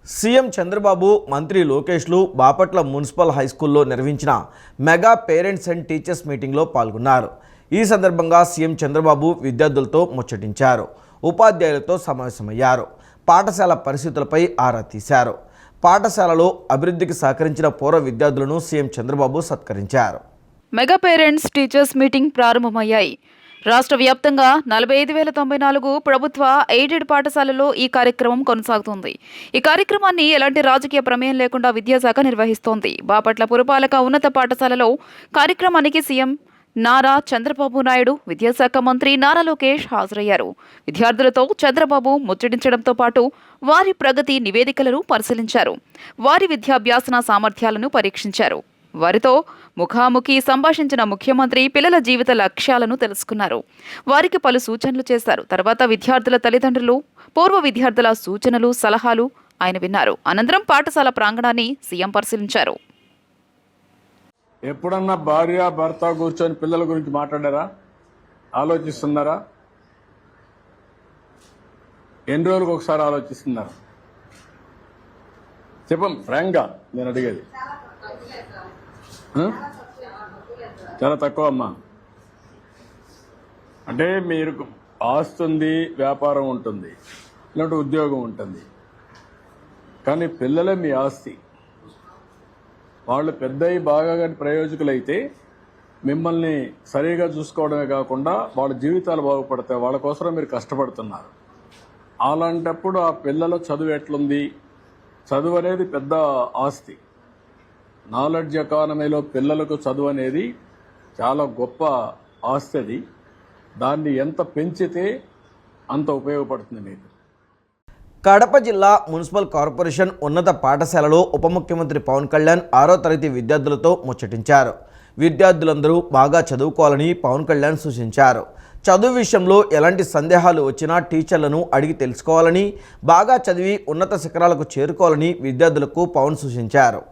CM Chandrababu, మంత్రి లోకేష్లు Bapatla municipal హైస్కూల్లో నిర్వహించిన mega parents and teachers మీటింగ్లో పాల్గొన్నారు. ఈ సందర్భంగా సీఎం చంద్రబాబు విద్యార్థులతో ముచ్చటించారు. ఉపాధ్యాయులతో సమావేశమయ్యారు. పాఠశాల పరిస్థితులపై ఆరా తీశారు. పాఠశాలలో అభివృద్ధికి సహకరించిన పూర్వ విద్యార్థులను సీఎం చంద్రబాబు సత్కరించారు. మెగా పేరెంట్స్ టీచర్స్ మీటింగ్ ప్రారంభమయ్యాయి. రాష్ట్ర వ్యాప్తంగా 45,094 ప్రభుత్వ ఎయిడెడ్ పాఠశాలల్లో ఈ కార్యక్రమం కొనసాగుతోంది. ఈ కార్యక్రమాన్ని ఎలాంటి రాజకీయ ప్రమేయం లేకుండా విద్యాశాఖ నిర్వహిస్తోంది. బాపట్ల పురపాలక ఉన్నత పాఠశాలలో కార్యక్రమానికి సీఎం నారా చంద్రబాబు నాయుడు, విద్యాశాఖ మంత్రి నారా లోకేష్ హాజరయ్యారు. విద్యార్థులతో చంద్రబాబు ముచ్చటించడంతో పాటు వారి ప్రగతి నివేదికలను పరిశీలించారు. వారి విద్యాభ్యాసన సామర్థ్యాలను పరీక్షించారు. వారితో ముఖాముఖి సంభాషించిన ముఖ్యమంత్రి పిల్లల జీవిత లక్ష్యాలను తెలుసుకున్నారు. వారికి పలు సూచనలు చేశారు. తర్వాత విద్యార్థుల తల్లిదండ్రులు, పూర్వ విద్యార్థుల సూచనలు, సలహాలు ఆయన విన్నారు. అనంతరం పాఠశాల ప్రాంగణాన్ని సీఎం పరిశీలించారు. ఎప్పుడన్నా భార్య భర్త కూర్చొని పిల్లల గురించి మాట్లాడారా? ఆలోచిస్తున్నారా? ఎన్ని రోజులకు ఒకసారి ఆలోచిస్తున్నారు? చెప్పం ఫ్రాంక్గా నేను అడిగేది. చాలా తక్కువ అమ్మా. అంటే మీరు ఆస్తుంది, వ్యాపారం ఉంటుంది, ఇలాంటి ఉద్యోగం ఉంటుంది, కానీ పిల్లలే మీ ఆస్తి. వాళ్ళు పెద్దయి బాగా కానీ ప్రయోజకులైతే మిమ్మల్ని సరిగా చూసుకోవడమే కాకుండా వాళ్ళ జీవితాలు బాగుపడతాయి. వాళ్ళ కోసం మీరు కష్టపడుతున్నారు. అలాంటప్పుడు ఆ పిల్లల చదువు ఎట్లుంది? చదువు అనేది పెద్ద ఆస్తి. నాలెడ్జ్ ఎకానమీలో పిల్లలకు చదువు అనేది చాలా గొప్ప ఆస్తి. అది దాన్ని ఎంత పెంచితే అంత ఉపయోగపడుతుంది మీకు. కడప జిల్లా మున్సిపల్ కార్పొరేషన్ ఉన్నత పాఠశాలలో ఉప ముఖ్యమంత్రి పవన్ కళ్యాణ్ 6వ తరగతి విద్యార్థులతో ముచ్చటించారు. విద్యార్థులందరూ బాగా చదువుకోవాలని పవన్ కళ్యాణ్ సూచించారు. చదువు విషయంలో ఎలాంటి సందేహాలు వచ్చినా టీచర్లను అడిగి తెలుసుకోవాలని, బాగా చదివి ఉన్నత శిఖరాలకు చేరుకోవాలని విద్యార్థులకు పవన్ సూచించారు.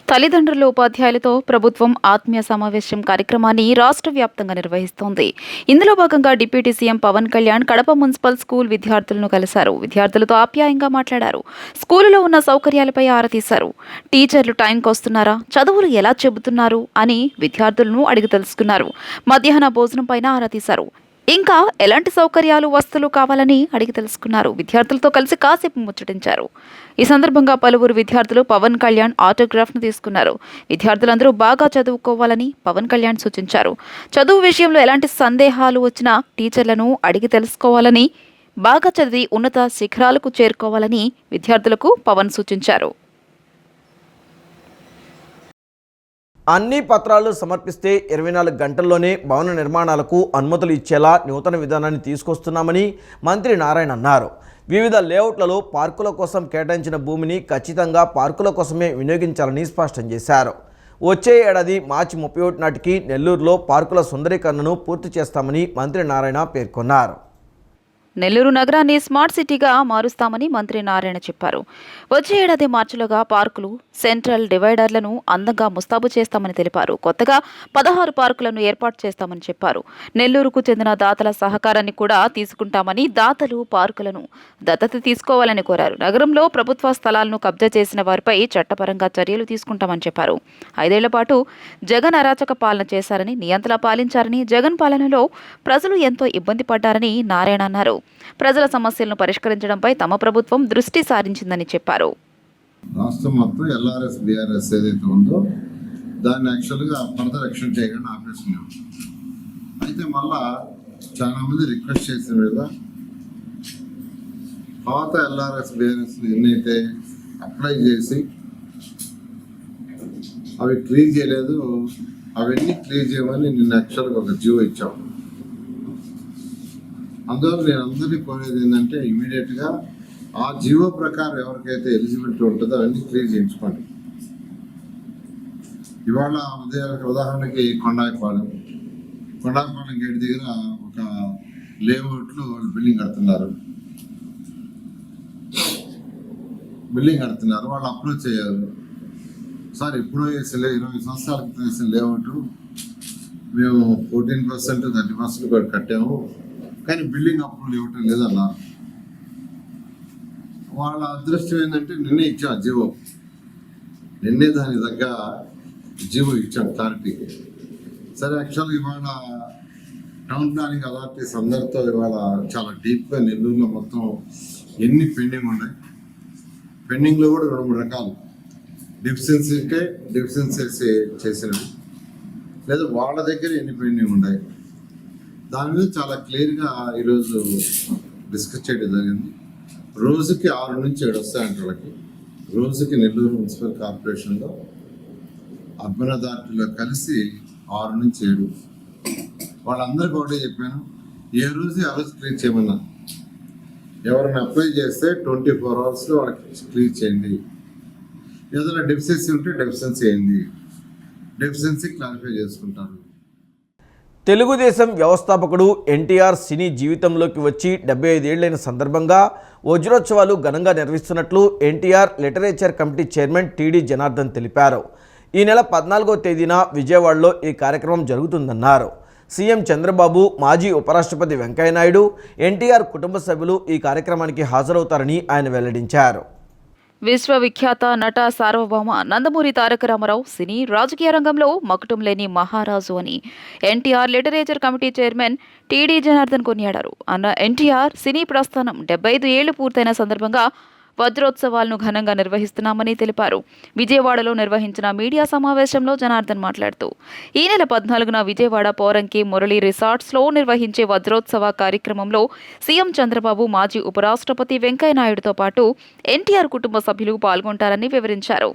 తల్లిదండ్రులు, ఉపాధ్యాయులతో ప్రభుత్వం ఆత్మీయ సమావేశం కార్యక్రమాన్ని రాష్ట్ర వ్యాప్తంగా నిర్వహిస్తోంది. ఇందులో భాగంగా deputy CM Pawan Kalyan Kadapa municipal school విద్యార్థులను కలిశారు. విద్యార్థులతో ఆప్యాయంగా మాట్లాడారు. స్కూలులో ఉన్న సౌకర్యాలపై ఆరా తీశారు. టీచర్లు టైంకి వస్తున్నారా, చదువులు ఎలా చెబుతున్నారు అని విద్యార్థులను అడిగి తెలుసుకున్నారు. మధ్యాహ్న భోజనం పైన ఆరా తీశారు. ఇంకా ఎలాంటి సౌకర్యాలు, వస్తువులు కావాలని అడిగి తెలుసుకున్నారు. విద్యార్థులతో కలిసి కాసేపు ముచ్చటించారు. ఈ సందర్భంగా పలువురు విద్యార్థులు పవన్ కళ్యాణ్ ఆటోగ్రాఫ్ను తీసుకున్నారు. విద్యార్థులందరూ బాగా చదువుకోవాలని పవన్ కళ్యాణ్ సూచించారు. చదువు విషయంలో ఎలాంటి సందేహాలు వచ్చినా టీచర్లను అడిగి తెలుసుకోవాలని, బాగా చదివి ఉన్నత శిఖరాలకు చేరుకోవాలని విద్యార్థులకు పవన్ సూచించారు. అన్ని పత్రాలు సమర్పిస్తే 24 గంటల్లోనే భవన నిర్మాణాలకు అనుమతులు ఇచ్చేలా నూతన విధానాన్ని తీసుకొస్తున్నామని మంత్రి నారాయణ అన్నారు. వివిధ లేఅవుట్లలో పార్కుల కోసం కేటాయించిన భూమిని ఖచ్చితంగా పార్కుల కోసమే వినియోగించాలని స్పష్టం చేశారు. వచ్చే ఏడాది మార్చి 31 నాటికి నెల్లూరులో పార్కుల సుందరీకరణను పూర్తి చేస్తామని మంత్రి నారాయణ పేర్కొన్నారు. నెల్లూరు నగరాన్ని స్మార్ట్ సిటీగా మారుస్తామని మంత్రి నారాయణ చెప్పారు. వచ్చే ఏడాది మార్చిలోగా పార్కులు, సెంట్రల్ డివైడర్లను అందంగా ముస్తాబు చేస్తామని తెలిపారు. కొత్తగా 16 పార్కులను ఏర్పాటు చేస్తామని చెప్పారు. నెల్లూరుకు చెందిన దాతల సహకారాన్ని కూడా తీసుకుంటామని, దాతలు పార్కులను దత్తత తీసుకోవాలని కోరారు. నగరంలో ప్రభుత్వ స్థలాలను కబ్జా చేసిన వారిపై చట్టపరంగా చర్యలు తీసుకుంటామని చెప్పారు. 5 ఏళ్ల పాటు జగన్ అరాచక పాలన చేశారని, నియంతలా పాలించారని, జగన్ పాలనలో ప్రజలు ఎంతో ఇబ్బంది పడ్డారని నారాయణ అన్నారు. ప్రజల సమస్యలను పరిష్కరించడంపై తమ ప్రభుత్వం దృష్టి సారించిందని చెప్పారు. రాష్ట్రం మొత్తం ఎల్ఆర్ఎస్, బిఆర్ఎస్ ఏదైతే ఉందో దాన్ని యాక్చువల్గా ఫర్దర్ ఎక్షన్ చేయకుండా ఆపేస్తున్నాం. అయితే మళ్ళా చాలా మంది రిక్వెస్ట్ చేసిన మీద పాత ఎల్ఆర్ఎస్, బిఆర్ఎస్ ఎన్నైతే అప్లై చేసి అవి క్లియర్ చేయలేదు, అవన్నీ క్లియర్ చేయమని నిన్న యాక్చువల్గా ఒక జియో ఇచ్చాం. అందువల్ల నేను అందరినీ కోరేది ఏంటంటే ఇమీడియట్గా ఆ జియో ప్రకారం ఎవరికైతే ఎలిజిబిలిటీ ఉంటుందో అవన్నీ క్లియర్ చేయించుకోండి. ఇవాళ ఉదాహరణకి కొండాయిపాలెం గేట్ దగ్గర ఒక లేఅవుట్లో బిల్డింగ్ కడుతున్నారు. వాళ్ళు అప్రోచ్ అయ్యారు. సార్ ఇప్పుడు వేసిన 20 సంవత్సరాల క్రితం వేసిన లేఅవుట్ మేము 14%, 30% కూడా కట్టాము, కానీ బిల్డింగ్ అప్రూవల్ ఇవ్వటం లేదన్నారు. వాళ్ళ అదృష్టం ఏంటంటే నిన్నే ఇచ్చాం జీవో, నిన్నే దానికి తగ్గ జీవో ఇచ్చాం క్లారిటీ. సరే, యాక్చువల్గా ఇవాళ టౌన్ ప్లానింగ్ అథారిటీస్ అందరితో ఇవాళ చాలా డీప్గా నెల్లూరులో మొత్తం ఎన్ని పెండింగ్ ఉన్నాయి, పెండింగ్లో కూడా 2-3 రకాలు డిఫిషియన్సీస్ చేసినవి, లేదా వాళ్ళ దగ్గర ఎన్ని పెండింగ్ ఉన్నాయి, దాని మీద చాలా క్లియర్గా ఈరోజు డిస్కస్ చేయడం జరిగింది. రోజుకి 6 నుంచి 7 వస్తాయంట వాళ్ళకి. రోజుకి నెల్లూరు మున్సిపల్ కార్పొరేషన్లో అర్బన్ అథారిటీలో కలిసి 6 నుంచి 7. వాళ్ళందరికీ ఒకటే చెప్పాను, ఏ రోజు ఆ రోజు క్లియర్ చేయమన్నా. ఎవరైనా అప్లై చేస్తే 24 అవర్స్లో వాళ్ళకి క్లియర్ చేయండి. ఏదైనా డెఫిషియన్సీ ఉంటే డెఫిషియన్సీ అయింది, డెఫిషియన్సీ క్లారిఫై చేసుకుంటారు. తెలుగుదేశం వ్యవస్థాపకుడు ఎన్టీఆర్ సినీ జీవితంలోకి వచ్చి 75 ఏళ్లైన సందర్భంగా వజ్రోత్సవాలు ఘనంగా నిర్వహిస్తున్నట్లు NTR literature committee chairman TD Janardhan తెలిపారు. ఈ నెల 14వ తేదీన విజయవాడలో ఈ కార్యక్రమం జరుగుతుందన్నారు. సీఎం చంద్రబాబు, మాజీ ఉపరాష్ట్రపతి వెంకయ్యనాయుడు, ఎన్టీఆర్ కుటుంబ సభ్యులు ఈ కార్యక్రమానికి హాజరవుతారని ఆయన వెల్లడించారు. విశ్వవిఖ్యాత నట సార్వభౌమ నందమూరి తారక రామారావు సినీ రాజకీయ రంగంలో మకుటం లేని మహారాజు అని NTR literature committee chairman TD Janardhan కొనియాడారు. అన్న ఎన్టీఆర్ సినీ ప్రస్థానం 75 ఏళ్లు పూర్తయిన సందర్భంగా వజ్రోత్సవాలను ఘనంగా నిర్వహిస్తున్నామని తెలిపారు. విజయవాడలో నిర్వహించిన మీడియా సమావేశంలో జనార్దన్ మాట్లాడుతూ, ఈ నెల 14న విజయవాడ పోరంకి మురళి రిసార్ట్స్లో నిర్వహించే వజ్రోత్సవ కార్యక్రమంలో సీఎం చంద్రబాబు, మాజీ ఉపరాష్ట్రపతి వెంకయ్యనాయుడుతో పాటు ఎన్టీఆర్ కుటుంబ సభ్యులు పాల్గొంటారని వివరించారు.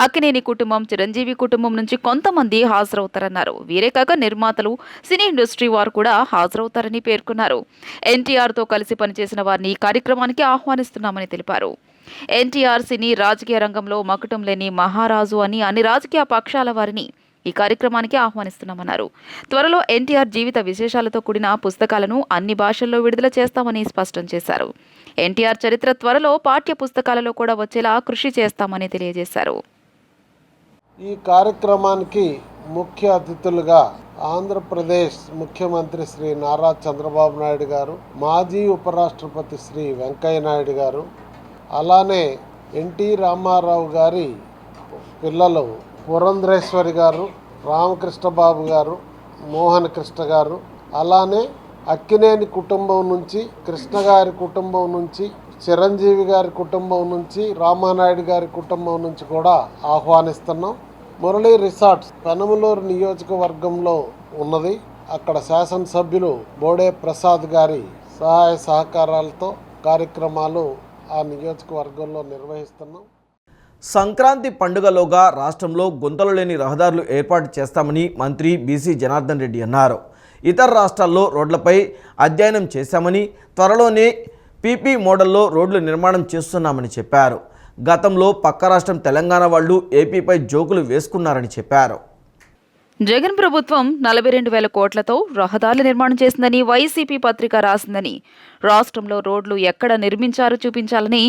అక్కినేని కుటుంబం, చిరంజీవి కుటుంబం నుంచి కొంతమంది హాజరవుతారన్నారు. వీరే కాక నిర్మాతలు, సినీ ఇండస్ట్రీ వారు కూడా హాజరవుతారని పేర్కొన్నారు. ఎన్టీఆర్తో కలిసి పనిచేసిన వారిని ఈ కార్యక్రమానికి ఆహ్వానిస్తున్నామని తెలిపారు. ఎన్టీఆర్ సినీ రాజకీయ రంగంలో మకుటం లేని మహారాజు అని అన్ని రాజకీయ పక్షాల వారిని ఈ కార్యక్రమానికి ఆహ్వానిస్తున్నామన్నారు. త్వరలో ఎన్టీఆర్ జీవిత విశేషాలతో కూడిన పుస్తకాలను అన్ని భాషల్లో విడుదల చేస్తామని స్పష్టం చేశారు. ఎన్టీఆర్ చరిత్ర త్వరలో పాఠ్య పుస్తకాలలో కూడా వచ్చేలా కృషి చేస్తామని తెలియజేశారు. ఈ కార్యక్రమానికి ముఖ్య అతిథులుగా ఆంధ్రప్రదేశ్ ముఖ్యమంత్రి శ్రీ నారా చంద్రబాబు నాయుడు గారు, మాజీ ఉపరాష్ట్రపతి శ్రీ వెంకయ్య నాయుడు గారు, అలానే ఎన్టీ రామారావు గారి పిల్లలు పురంధరేశ్వరి గారు, రామకృష్ణబాబు గారు, మోహన్ కృష్ణ గారు, అలానే అక్కినేని కుటుంబం నుంచి, కృష్ణ గారి కుటుంబం నుంచి, చిరంజీవి గారి కుటుంబం నుంచి, రామానాయుడు గారి కుటుంబం నుంచి కూడా ఆహ్వానిస్తున్నాం. మురళి రిసార్ట్స్ పెనమలూరు నియోజకవర్గంలో ఉన్నది. అక్కడ శాసనసభ్యులు బోడే ప్రసాద్ గారి సహాయ సహకారాలతో కార్యక్రమాలు ఆ నియోజకవర్గంలో నిర్వహిస్తున్నాం. సంక్రాంతి పండుగలోగా రాష్ట్రంలో గుంతలు లేని రహదారులు ఏర్పాటు చేస్తామని మంత్రి బీసీ జనార్దన్ రెడ్డి అన్నారు. ఇతర రాష్ట్రాల్లో రోడ్లపై అధ్యయనం చేశామని, త్వరలోనే పీపీ మోడల్లో రోడ్లు నిర్మాణం చేస్తున్నామని చెప్పారు. గతంలో పక్క రాష్ట్రం తెలంగాణ వాళ్ళు ఏపీపై జోకులు వేసుకున్నారని చెప్పారు. జగన్ ప్రభుత్వం 42,000 కోట్లతో రహదారుల నిర్మాణం చేసిందని వైసీపీ పత్రిక రాసిందని, రాష్ట్రంలో రోడ్లు ఎక్కడ నిర్మించారో చూపించాలని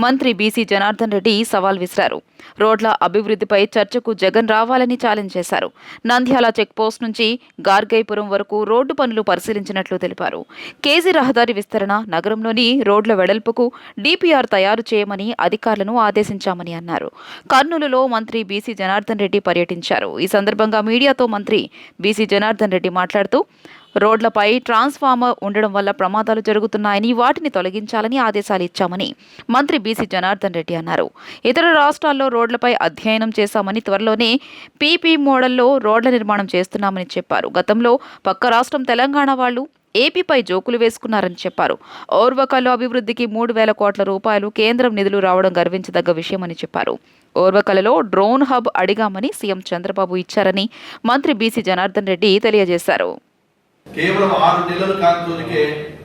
మంత్రి బీసీ జనార్దన్ రెడ్డి సవాల్ విసిరారు. రోడ్ల అభివృద్ధిపై చర్చకు జగన్ రావాలని ఛాలెంజ్ చేశారు. నంద్యాల చెక్పోస్ట్ నుంచి గార్గైపురం వరకు రోడ్డు పనులు పరిశీలించినట్లు తెలిపారు. కేజీ రహదారి విస్తరణ, నగరంలోని రోడ్ల వెడల్పుకు డీపీఆర్ తయారు చేయమని అధికారులను ఆదేశించామని అన్నారు. కర్నూలులో మంత్రి బీసీ జనార్దన్ రెడ్డి పర్యటించారు. ఈ సందర్భంగా మీడియాతో మంత్రి బీసీ జనార్దన్ రెడ్డి మాట్లాడుతూ, రోడ్లపై ట్రాన్స్ఫార్మర్ ఉండడం వల్ల ప్రమాదాలు జరుగుతున్నాయని, వాటిని తొలగించాలని ఆదేశాలు ఇచ్చామని మంత్రి బీసీ జనార్దన్ రెడ్డి అన్నారు. ఇతర రాష్ట్రాల్లో రోడ్లపై అధ్యయనం చేశామని, త్వరలోనే పీపీ మోడల్లో రోడ్ల నిర్మాణం చేస్తున్నామని చెప్పారు. గతంలో పక్క రాష్ట్రం తెలంగాణ వాళ్ళు ఏపీపై జోకులు వేసుకున్నారని చెప్పారు. ఓర్వకల్లు అభివృద్ధికి 3,000 కోట్ల రూపాయలు కేంద్రం నిధులు రావడం గర్వించదగ్గ విషయమని చెప్పారు. ఓర్వకల్లులో డ్రోన్ హబ్ అడిగామని సీఎం చంద్రబాబు ఇచ్చారని మంత్రి బీసీ జనార్దన్ రెడ్డి తెలియజేశారు. కేవలం 6 నెలల కాలంలోనికే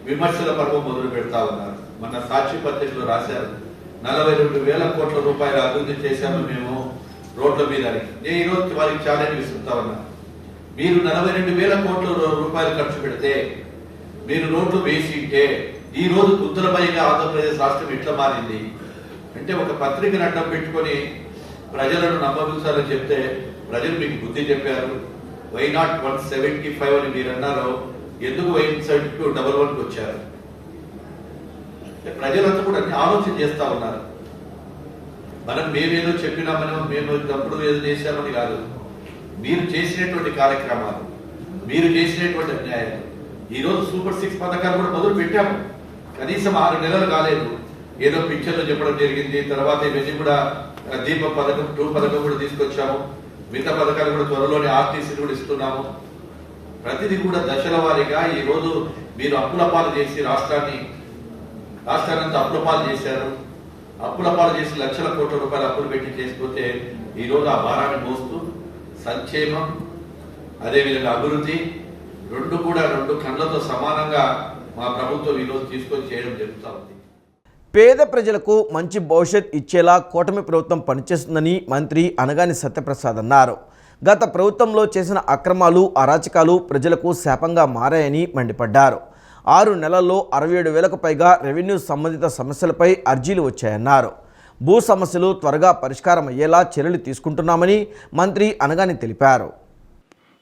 విమర్శల పర్వం మొదలు పెడతా ఉన్నారు. మన సాక్షి పత్రికలో రాశారు, 42,000 కోట్ల రూపాయలు అభివృద్ధి చేశాము మేము రోడ్ల మీద. నేను ఈరోజు వారికి ఛాలెంజ్ విసురుతా ఉన్నా. మీరు 42,000 కోట్ల రూపాయలు ఖర్చు పెడితే, మీరు రోడ్లు వేసి ఉంటే, ఈ రోజు గుంతలమయంగా ఆంధ్రప్రదేశ్ రాష్ట్రం ఎట్లా మారింది అంటే, ఒక పత్రికను అడ్డం పెట్టుకొని ప్రజలను నమ్మబుచ్చాలని చెప్తే ప్రజలు మీకు బుద్ధి చెప్పారు. వై నాట్ 175 అని మీరు అన్నారు. ఎందుకు 17211కి వచ్చారు? ప్రజలంతా కూడా అన్ని ఆలోచన చేస్తా ఉన్నారు. మేమేదో చెప్పినామని, మేము తప్పుడు ఏదో చేశామని కాదు. మీరు చేసినటువంటి కార్యక్రమాలు, మీరు చేసినటువంటి అన్యాయాలు, ఈరోజు సూపర్ 6 పథకాలు కూడా మొదలు పెట్టాము. కనీసం 6 నెలలు కాలేదు. ఏదో పిక్చర్లో చెప్పడం జరిగింది. తర్వాత ఇవన్నీ కూడా దీపం పథకం 2 పథకం కూడా తీసుకొచ్చాము. మిగతా పథకాలు కూడా త్వరలోనే ఆర్టీసీ కూడా ఇస్తున్నాము. ప్రతిదీ కూడా దశల వారీగా ఈరోజు మీరు అప్పుల పాలు చేసి రాష్ట్రాన్ని అంతా అప్పుల పాలు చేశారు. అప్పుల పాలు చేసి లక్షల కోట్ల రూపాయలు అప్పులు పెట్టి చేసిపోతే ఈరోజు ఆ భారాన్ని మోస్తూ సంక్షేమం, అదేవిధంగా అభివృద్ధి రెండు కళ్ళతో సమానంగా మా ప్రభుత్వం ఈరోజు తీసుకొని చేయడం జరుగుతూ ఉంది. పేద ప్రజలకు మంచి భవిష్యత్ ఇచ్చేలా కూటమి ప్రభుత్వం పనిచేస్తుందని మంత్రి అనగాని సత్యప్రసాద్ అన్నారు. గత ప్రభుత్వంలో చేసిన అక్రమాలు, అరాచకాలు ప్రజలకు శాపంగా మారాయని మండిపడ్డారు. 6 నెలల్లో 67,000కు పైగా రెవెన్యూ సంబంధిత సమస్యలపై అర్జీలు వచ్చాయన్నారు. భూ సమస్యలు త్వరగా పరిష్కారం అయ్యేలా చర్యలు తీసుకుంటున్నామని మంత్రి అనగాని తెలిపారు.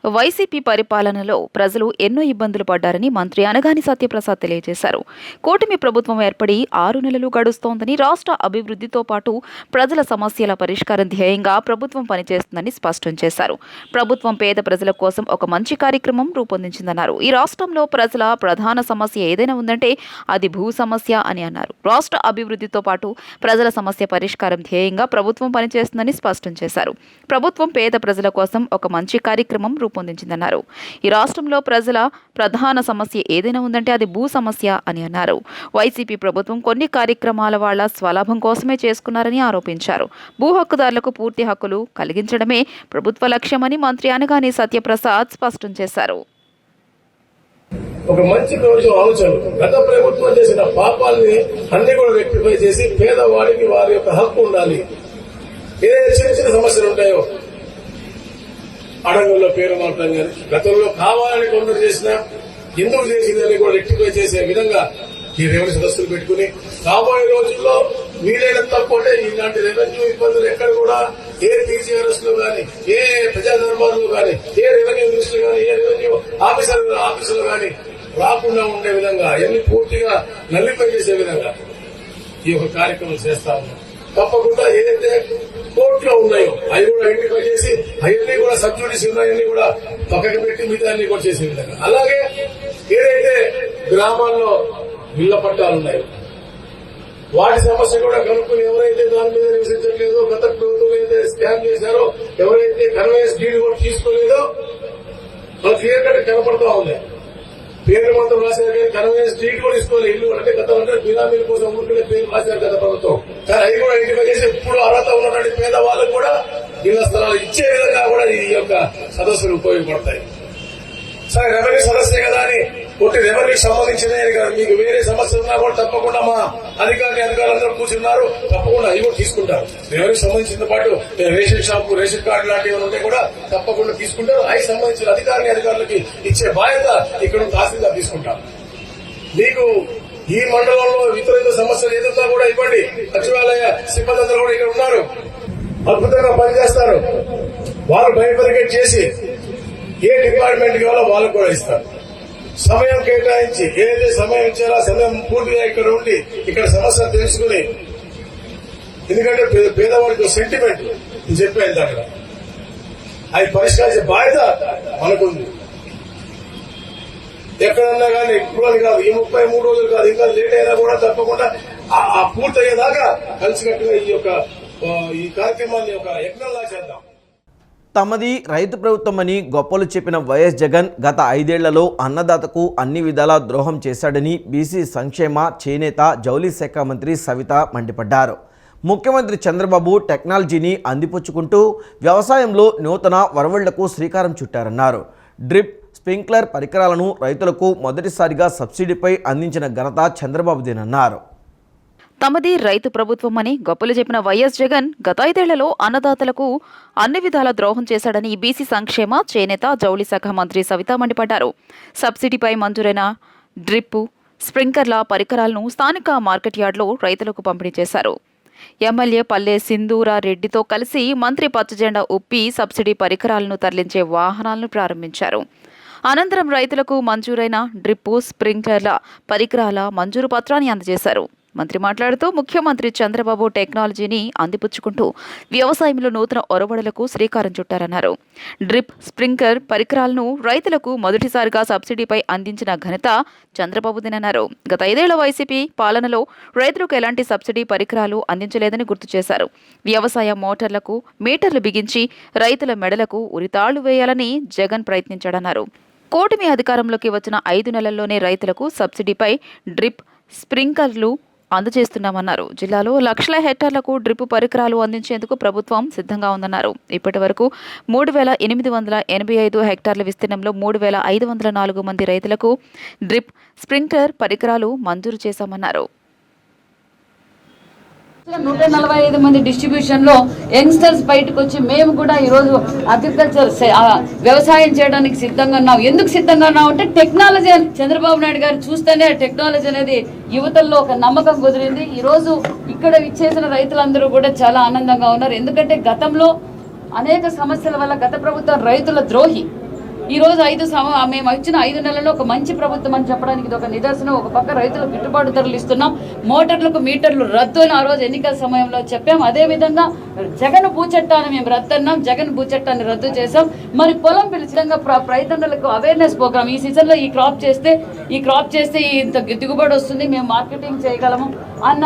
వైసీపీ పరిపాలనలో ప్రజలు ఎన్నో ఇబ్బందులు పడ్డారని మంత్రి అనగాని సత్యప్రసాద్ తెలియజేశారు. కూటమి ప్రభుత్వం ఏర్పడి 6 నెలలు గడుస్తోందని, రాష్ట్ర అభివృద్ధితో పాటు ప్రజల సమస్యల పరిష్కారం ధ్యేయంగా ప్రభుత్వం పనిచేస్తుందని స్పష్టం చేశారు. ప్రభుత్వం పేద ప్రజల కోసం ఒక మంచి కార్యక్రమం రూపొందించిందన్నారు. ఈ రాష్ట్రంలో ప్రజల ప్రధాన సమస్య ఏదైనా ఉందంటే అది భూ సమస్య అని అన్నారు. రాష్ట్ర అభివృద్ధితో పాటు ప్రజల సమస్య పరిష్కారం ధ్యేయంగా ప్రభుత్వం పనిచేస్తుందని స్పష్టం చేశారు. ప్రభుత్వం పేద ప్రజల కోసం ఒక మంచి కార్యక్రమం రూపొందించిందన్నారు. ఈ రాష్ట్రంలో ప్రజల ప్రధాన సమస్య ఏదైనా ఉందంటే అది భూ సమస్య అని అన్నారు. వైసీపీ ప్రభుత్వం కొన్ని కార్యక్రమాల వాళ్ళ స్వలాభం కోసమే చేసుకున్నారని ఆరోపించారు. భూ హక్కుదారులకు పూర్తి హక్కులు కలిగించడమే ప్రభుత్వ లక్ష్యమని మంత్రి అనగాని సత్యప్రసాద్ స్పష్టం చేశారు. ఒక మంచి ప్రభుత్వం ఆలోచన, గత ప్రభుత్వం చేసిన పాపాలని అన్ని కూడా రెక్టిఫై చేసి పేదవాడికి వారి యొక్క హక్కు ఉండాలి. ఏదైతే చిన్న చిన్న సమస్యలు ఉంటాయో, అడంగుల్లో పేరు మాత్రం కానీ గతంలో కావాలని కొందరు చేసినా ఎందుకు చేసిందని కూడా రెక్టిఫై చేసే విధంగా ఈ రెవెన్యూ సదస్సులు పెట్టుకుని రాబోయే రోజుల్లో వీలైనంత తక్కువ ఇలాంటి రెవెన్యూ ఇబ్బందులు ఎక్కడ కూడా ఏ టీసీఆర్ఎస్ లో కానీ, ఏ ప్రజా దర్బార్లో కానీ, ఏ రెవెన్యూ మినిస్టర్ కానీ, ఏ రెవెన్యూ ఆఫీసులో కానీ రాకుండా ఉండే విధంగా ఎన్ని పూర్తిగా నల్లిపై చేసే విధంగా ఈ యొక్క కార్యక్రమం చేస్తా ఉన్నాం. తప్పకుండా ఏదైతే కోర్టులో ఉన్నాయో అవి కూడా ఐడెంటిఫై చేసి అవన్నీ కూడా సబ్సిడీస్ ఉన్నాయన్నీ కూడా పక్కకి పెట్టి మిగతా కూడా చేసే విధంగా, అలాగే ఏదైతే గ్రామాల్లో ఇళ్ల పట్టాలు ఉన్నాయో వాటి సమస్య కూడా కనుక్కుని ఎవరైతే దాని మీద నివసించట్లేదో, గత ప్రభుత్వం ఏదైతే స్కామ్ చేశారో, ఎవరైతే కన్వేయన్స్ డీడ్ కూడా తీసుకోలేదో వాళ్ళు క్లియర్ కట్ కనపడతా ఉన్నాయి. పేరు మాత్రం రాశారు కానీ కన్వేయన్స్ డీడ్ కూడా తీసుకోలేదు. ఇల్లు అంటే గత బినామీల కోసం ఊరికే పేరు రాశారు గత ప్రభుత్వం. కానీ అవి కూడా ఐడెంటిఫై చేసి ఇప్పుడు అర్హత ఉన్నటువంటి పేద వాళ్ళకు కూడా ఇళ్ల స్థలాలు ఇచ్చే విధంగా కూడా ఈ యొక్క సదస్సులు ఉపయోగపడతాయి. సరే, రెవెన్యూ సదస్సే కదా అని ఒకటి రెవెన్యూకి సంబంధించినవి కదా, మీకు వేరే సమస్యలు ఉన్నా కూడా తప్పకుండా మా అధికారులందరూ కూర్చున్నారు, తప్పకుండా అవి కూడా తీసుకుంటారు. రెవెన్యూకి సంబంధించిన పాటు రేషన్ షాపు, రేషన్ కార్డు లాంటివి ఉంటే కూడా తప్పకుండా తీసుకుంటారు. అవి సంబంధించిన అధికారులకి ఇచ్చే బాధ్యత ఇక్కడ తహసీల్దార్ తీసుకుంటారు. మీకు ఈ మండలంలో ఇతర సమస్యలు ఎదురుతా కూడా ఇవ్వండి. సచివాలయ సిబ్బంది అందరూ కూడా ఇక్కడ ఉన్నారు, అద్భుతంగా పనిచేస్తారు. వాళ్ళు బైఫర్కేట్ చేసి ఏ డిపార్ట్మెంట్ కావాలో వాళ్ళకు కూడా ఇస్తారు. సమయం కేటాయించి ఏదైతే సమయం ఇచ్చారో సమయం పూర్తిగా ఇక్కడ ఉండి ఇక్కడ సమస్యలు తెలుసుకుని, ఎందుకంటే పేదవాడికి సెంటిమెంట్ చెప్పేది అక్కడ అవి పరిష్కరించే బాధ్యత మనకుంది. ఎక్కడన్నా కానీ ఇప్పుడు కాదు, ఈ 33 రోజులు కాదు, ఇంకా లేట్ అయినా కూడా తప్పకుండా ఆ పూర్తయ్యేదాకా కలిసికట్టుగా ఈ కార్యక్రమాన్ని ఒక యజ్ఞంలా చేద్దాం. తమది రైతు ప్రభుత్వమని గొప్పలు చెప్పిన వైఎస్ జగన్ గత 5 ఏళ్లలో అన్నదాతకు అన్ని విధాలా ద్రోహం చేశాడని బీసీ సంక్షేమ, చేనేత, జౌళి శాఖ మంత్రి సవిత మండిపడ్డారు. ముఖ్యమంత్రి చంద్రబాబు టెక్నాలజీని అందిపుచ్చుకుంటూ వ్యవసాయంలో నూతన వరవళ్లకు శ్రీకారం చుట్టారన్నారు. డ్రిప్, స్ప్రింక్లర్ పరికరాలను రైతులకు మొదటిసారిగా సబ్సిడీపై అందించిన ఘనత చంద్రబాబుదేనన్నారు. తమది రైతు ప్రభుత్వమని గొప్పలు చెప్పిన వైఎస్ జగన్ గత 5 ఏళ్లలో అన్నదాతలకు అన్ని విధాల ద్రోహం చేశాడని బీసీ సంక్షేమ, చేనేత, జౌళి శాఖ మంత్రి సవిత మండిపడ్డారు. సబ్సిడీపై మంజూరైన డ్రిప్, స్ప్రింక్లర్ల పరికరాలను స్థానిక మార్కెట్ యార్డులో రైతులకు పంపిణీ చేశారు. ఎమ్మెల్యే పల్లె సింధూరారెడ్డితో కలిసి మంత్రి పచ్చజెండా ఊపి సబ్సిడీ పరికరాలను తరలించే వాహనాలను ప్రారంభించారు. అనంతరం రైతులకు మంజూరైన డ్రిప్, స్ప్రింక్లర్ల పరికరాల మంజూరు పత్రాన్ని అందజేశారు. మంత్రి మాట్లాడుతూ ముఖ్యమంత్రి చంద్రబాబు టెక్నాలజీని అందిపుచ్చుకుంటూ వ్యవసాయంలో నూతన ఒరవడులకు శ్రీకారం చుట్టారన్నారు. డ్రిప్, స్ప్రింక్లర్ పరికరాలను రైతులకు మొదటిసారిగా సబ్సిడీపై అందించిన ఘనత చంద్రబాబుదేనన్నారు. గత 5 ఏళ్ల వైసీపీ పాలనలో రైతులకు ఎలాంటి సబ్సిడీ పరికరాలు అందించలేదని గుర్తు చేశారు. వ్యవసాయ మోటార్లకు మీటర్లు బిగించి రైతుల మెడలకు ఉరితాళ్లు వేయాలని జగన్ ప్రయత్నించాడన్నారు. కూటమి అధికారంలోకి వచ్చిన 5 నెలల్లోనే రైతులకు సబ్సిడీపై డ్రిప్, స్ప్రింక్లర్లు అందజేస్తున్నామన్నారు. జిల్లాలో లక్షల హెక్టార్లకు డ్రిప్ పరికరాలు అందించేందుకు ప్రభుత్వం సిద్ధంగా ఉందన్నారు. ఇప్పటి వరకు 3,885 హెక్టార్ల విస్తీర్ణంలో 3,504 మంది రైతులకు డ్రిప్, స్ప్రింక్లర్ పరికరాలు మంజూరు చేశామన్నారు. 145 మంది డిస్ట్రిబ్యూషన్ లో యంగ్స్టర్స్ బయటకు వచ్చి మేము కూడా ఈరోజు అగ్రికల్చర్ వ్యవసాయం చేయడానికి సిద్ధంగా ఉన్నాం. ఎందుకు సిద్ధంగా ఉన్నాం అంటే టెక్నాలజీ చంద్రబాబు నాయుడు గారు చూస్తేనే టెక్నాలజీ అనేది యువతల్లో ఒక నమ్మకం కుదిరింది. ఈరోజు ఇక్కడ ఇచ్చేసిన రైతులందరూ కూడా చాలా ఆనందంగా ఉన్నారు. ఎందుకంటే గతంలో అనేక సమస్యల వల్ల గత ప్రభుత్వం రైతుల ద్రోహి. ఈరోజు మేము ఇచ్చిన 5 నెలల్లో ఒక మంచి ప్రభుత్వం అని చెప్పడానికి ఇది ఒక నిదర్శనం. ఒక పక్క రైతులకు గిట్టుబాటు ధరలు ఇస్తున్నాం, మోటార్లకు మీటర్లు రద్దు అని ఆ రోజు ఎన్నికల సమయంలో చెప్పాం. అదేవిధంగా జగన్ భూచట్టాన్ని మేము రద్దు అన్నాం, జగన్ భూచట్టాన్ని రద్దు చేసాం. మరి పొలం పిలిచితంగా రైతన్నలకు అవేర్నెస్ ప్రోగ్రామ్ ఈ సీజన్లో ఈ క్రాప్ చేస్తే ఇంత దిగుబడి వస్తుంది, మేము మార్కెటింగ్ చేయగలము అన్న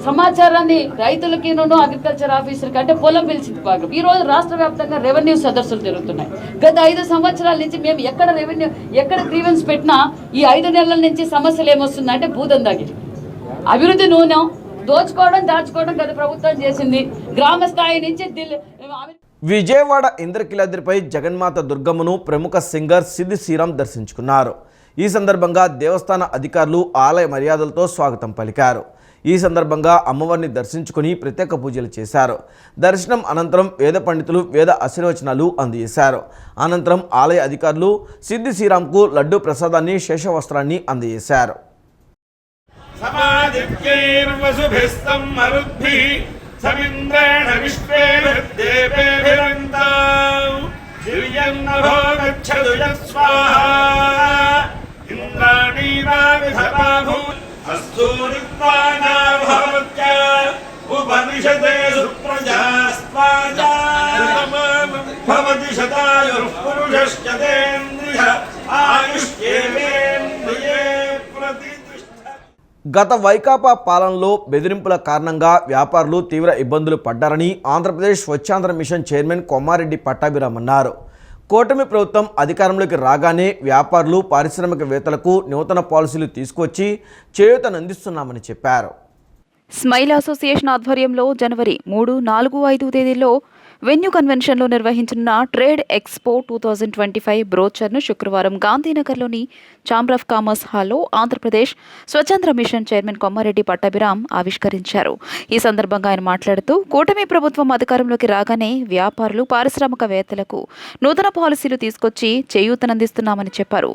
సమాచారాన్ని రైతులకి అగ్రికల్చర్ ఆఫీసర్కి అంటే పొలం పిలిచింది భాగం. ఈ రోజు రాష్ట్ర వ్యాప్తంగా రెవెన్యూ సదస్సులు జరుగుతున్నాయి. గత 5 సంవత్సరాల నుంచి మేము ఎక్కడ గ్రీవెన్స్ పెట్టినా ఈ 5 నెలల నుంచి సమస్యలు ఏమొస్తుంది అంటే భూదందాగిరి, అభివృద్ధి నూనెం, దోచుకోవడం దాచుకోవడం గత ప్రభుత్వం చేసింది. గ్రామ స్థాయి నుంచి విజయవాడ ఇంద్రకీలాద్రిపై జగన్మాత దుర్గమ్మను ప్రముఖ సింగర్ సిద్ధి శ్రీరామ్ దర్శించుకున్నారు. ఈ సందర్భంగా దేవస్థాన అధికారులు ఆలయ మర్యాదలతో స్వాగతం పలికారు. ఈ సందర్భంగా అమ్మవారిని దర్శించుకుని ప్రత్యేక పూజలు చేశారు. దర్శనం అనంతరం వేద పండితులు వేద ఆశీర్వచనాలు అందజేశారు. అనంతరం ఆలయ అధికారులు సిద్ధి శ్రీరామ్కు లడ్డూ ప్రసాదాన్ని శేషవస్త్రాన్ని అందజేశారు. ఉపనిషదే భవతి శతాయుః పురుషశ్చతేంద్రియ ఆయుష్యేంద్రియే ప్రతిష్ఠిత. గత వైకాపా పాలనలో బెదిరింపుల కారణంగా వ్యాపారులు తీవ్ర ఇబ్బందులు పడ్డారని ఆంధ్రప్రదేశ్ స్వచ్ఛాంధ్ర మిషన్ చైర్మన్ కొమ్మారెడ్డి పట్టాభిరామ్ అన్నారు. కూటమి ప్రభుత్వం అధికారంలోకి రాగానే వ్యాపారులు, పారిశ్రామికవేత్తలకు నూతన పాలసీలు తీసుకొచ్చి చేయూతనందిస్తున్నామని చెప్పారు. స్మైల్ అసోసియేషన్ ఆధ్వర్యంలో జనవరి 3, 4, 5 తేదీల్లో వెన్యూ కన్వెన్షన్లో నిర్వహించనున్న ట్రేడ్ ఎక్స్పో 2025 బ్రోచర్ను శుక్రవారం గాంధీనగర్లోని ఛాంబర్ ఆఫ్ కామర్స్ హాల్లో ఆంధ్రప్రదేశ్ స్వచ్ఛాంధ్ర మిషన్ చైర్మన్ కొమ్మారెడ్డి పట్టాభిరామ్ ఆవిష్కరించారు. ఈ సందర్భంగా ఆయన మాట్లాడుతూ కూటమి ప్రభుత్వం అధికారంలోకి రాగానే వ్యాపారులు, పారిశ్రామికవేత్తలకు నూతన పాలసీలు తీసుకొచ్చి చేయూతనందిస్తున్నామని చెప్పారు.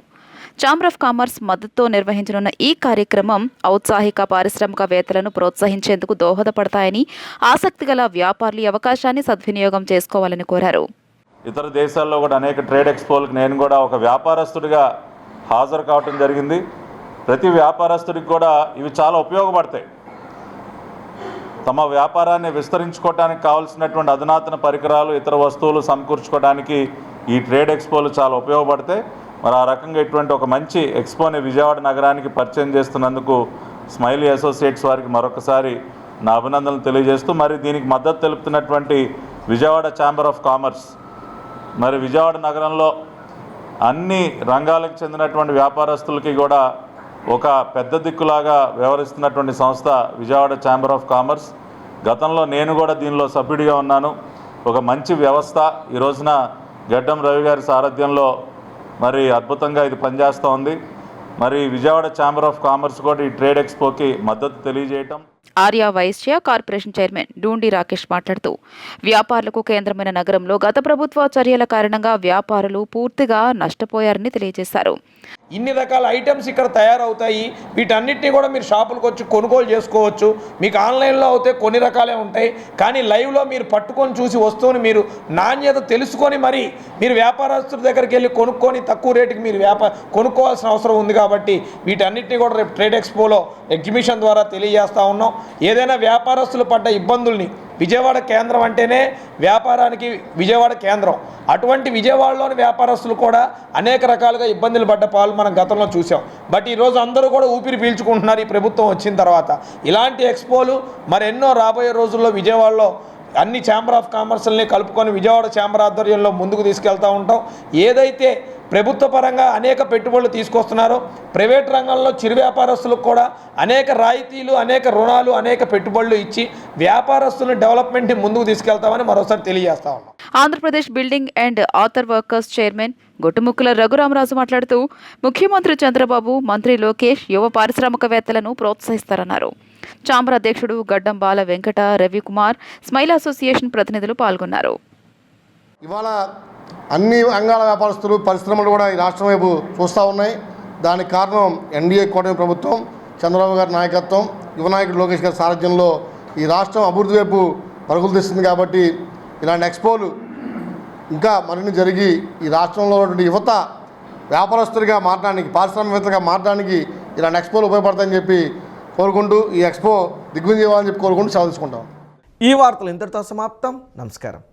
ఛాంబర్ ఆఫ్ కామర్స్ మద్దతుతో నిర్వహించనున్న ఈ కార్యక్రమం ఔత్సాహిక పారిశ్రామికవేత్తలను ప్రోత్సహించేందుకు దోహదపడతాయని, ఆసక్తిగల వ్యాపారులు ఈ అవకాశాన్ని సద్వినియోగం చేసుకోవాలని కోరారు. ఇతర దేశాల్లో కూడా అనేక ట్రేడ్ ఎక్స్పోలకు నేను కూడా ఒక వ్యాపారస్తుడిగా హాజరు కావటం జరిగింది. ప్రతి వ్యాపారస్తుడికి కూడా ఇవి చాలా ఉపయోగపడతాయి. తమ వ్యాపారాన్ని విస్తరించుకోవడానికి కావాల్సినటువంటి అధునాతన పరికరాలు, ఇతర వస్తువులు సమకూర్చుకోవడానికి ఈ ట్రేడ్ ఎక్స్పోలు చాలా ఉపయోగపడతాయి. మరి ఆ రకంగా ఇటువంటి ఒక మంచి ఎక్స్పోని విజయవాడ నగరానికి పరిచయం చేస్తున్నందుకు స్మైలీ అసోసియేట్స్ వారికి మరొకసారి నా అభినందనలు తెలియజేస్తూ, మరి దీనికి మద్దతు తెలుపుతున్నటువంటి విజయవాడ ఛాంబర్ ఆఫ్ కామర్స్, మరి విజయవాడ నగరంలో అన్ని రంగాలకు చెందినటువంటి వ్యాపారస్తులకి కూడా ఒక పెద్ద దిక్కులాగా వ్యవహరిస్తున్నటువంటి సంస్థ విజయవాడ ఛాంబర్ ఆఫ్ కామర్స్. గతంలో నేను కూడా దీనిలో సభ్యుడిగా ఉన్నాను. ఒక మంచి వ్యవస్థ ఈ రోజున గడ్డం రవి గారి సారథ్యంలో మరి అద్భుతంగా ఇది పనిచేస్తూ ఉంది. మరి విజయవాడ ఛాంబర్ ఆఫ్ కామర్స్ కూడా ఈ ట్రేడ్ ఎక్స్పోకి మద్దతు తెలియజేయటం. ఆర్యా వైశ్య కార్పొరేషన్ చైర్మన్ డూండి రాకేష్ మాట్లాడుతూ వ్యాపారులకు కేంద్రమైన నగరంలో గత ప్రభుత్వ చర్యల కారణంగా వ్యాపారులు పూర్తిగా నష్టపోయారని తెలియజేశారు. ఇన్ని రకాల ఐటమ్స్ ఇక్కడ తయారవుతాయి. వీటన్నిటిని కూడా మీరు షాపులకు వచ్చి కొనుగోలు చేసుకోవచ్చు. మీకు ఆన్లైన్లో అయితే కొన్ని రకాలే ఉంటాయి, కానీ లైవ్లో మీరు పట్టుకొని చూసి వస్తువుని మీరు నాణ్యత తెలుసుకొని మరి మీరు వ్యాపారస్తుల దగ్గరికి వెళ్ళి కొనుక్కొని తక్కువ రేటుకి మీరు కొనుక్కోవాల్సిన అవసరం ఉంది. కాబట్టి వీటన్నిటిని కూడా రేపు ట్రేడ్ ఎక్స్పోలో ఎగ్జిబిషన్ ద్వారా తెలియజేస్తూ ఉన్నాం. ఏదైనా వ్యాపారస్తులు పడ్డ ఇబ్బందుల్ని, విజయవాడ కేంద్రం అంటేనే వ్యాపారానికి విజయవాడ కేంద్రం, అటువంటి విజయవాడలోని వ్యాపారస్తులు కూడా అనేక రకాలుగా ఇబ్బందులు పడ్డ పాలు మనం గతంలో చూసాం. బట్ ఈరోజు అందరూ కూడా ఊపిరి పీల్చుకుంటున్నారు ఈ ప్రభుత్వం వచ్చిన తర్వాత. ఇలాంటి ఎక్స్పోలు మరెన్నో రాబోయే రోజుల్లో విజయవాడలో అన్ని ఛాంబర్ ఆఫ్ కామర్స్ని కలుపుకొని విజయవాడ ఛాంబర్ ఆధ్వర్యంలో ముందుకు తీసుకెళ్తూ ఉంటాం. ఏదైతే ప్రభుత్వ పరంగా అనేక పెట్టుబడులు తీసుకొస్తున్నారో, ప్రైవేట్ రంగంలో చిరు వ్యాపారస్తులకు కూడా అనేక రాయితీలు, అనేక రుణాలు, అనేక పెట్టుబడులు ఇచ్చి వ్యాపారస్తుల డెవలప్మెంట్ని ముందుకు తీసుకెళ్తామని మరోసారి తెలియజేస్తా ఉన్నాం. Andhra Pradesh building and other workers chairman Gottumukkula Raghuramaraju మాట్లాడుతూ ముఖ్యమంత్రి చంద్రబాబు, మంత్రి లోకేష్ యువ పారిశ్రామికవేత్తలను ప్రోత్సహిస్తారన్నారు. ఛాంబర్ అధ్యక్షుడు గడ్డం బాల వెంకట రవికుమార్, స్మైల్ అసోసియేషన్ ప్రతినిధులు పాల్గొన్నారు. ఇవాళ అన్ని రంగాల వ్యాపారస్తులు, పరిశ్రమలు కూడా ఈ రాష్ట్రం వైపు చూస్తూ ఉన్నాయి. దానికి కారణం ఎన్డీఏ కూటమి ప్రభుత్వం, చంద్రబాబు గారి నాయకత్వం, యువ నాయకుడు లోకేష్ గారి సారథ్యంలో ఈ రాష్ట్రం అభివృద్ధి వైపు పరుగులు తీస్తుంది. కాబట్టి ఇలాంటి ఎక్స్పోలు ఇంకా మరిన్ని జరిగి ఈ రాష్ట్రంలో ఉన్నటువంటి యువత వ్యాపారస్తులుగా మారడానికి, పారిశ్రామికవేత్తలుగా మారడానికి ఇలాంటి ఎక్స్పోలు ఉపయోగపడతాయని చెప్పి కోరుకుంటూ ఈ ఎక్స్పో దిగ్విజయం అని చెప్పి కోరుకుంటూ సెలవు తీసుకుంటాం. ఈ వార్తలు ఇంతటితో సమాప్తం. నమస్కారం.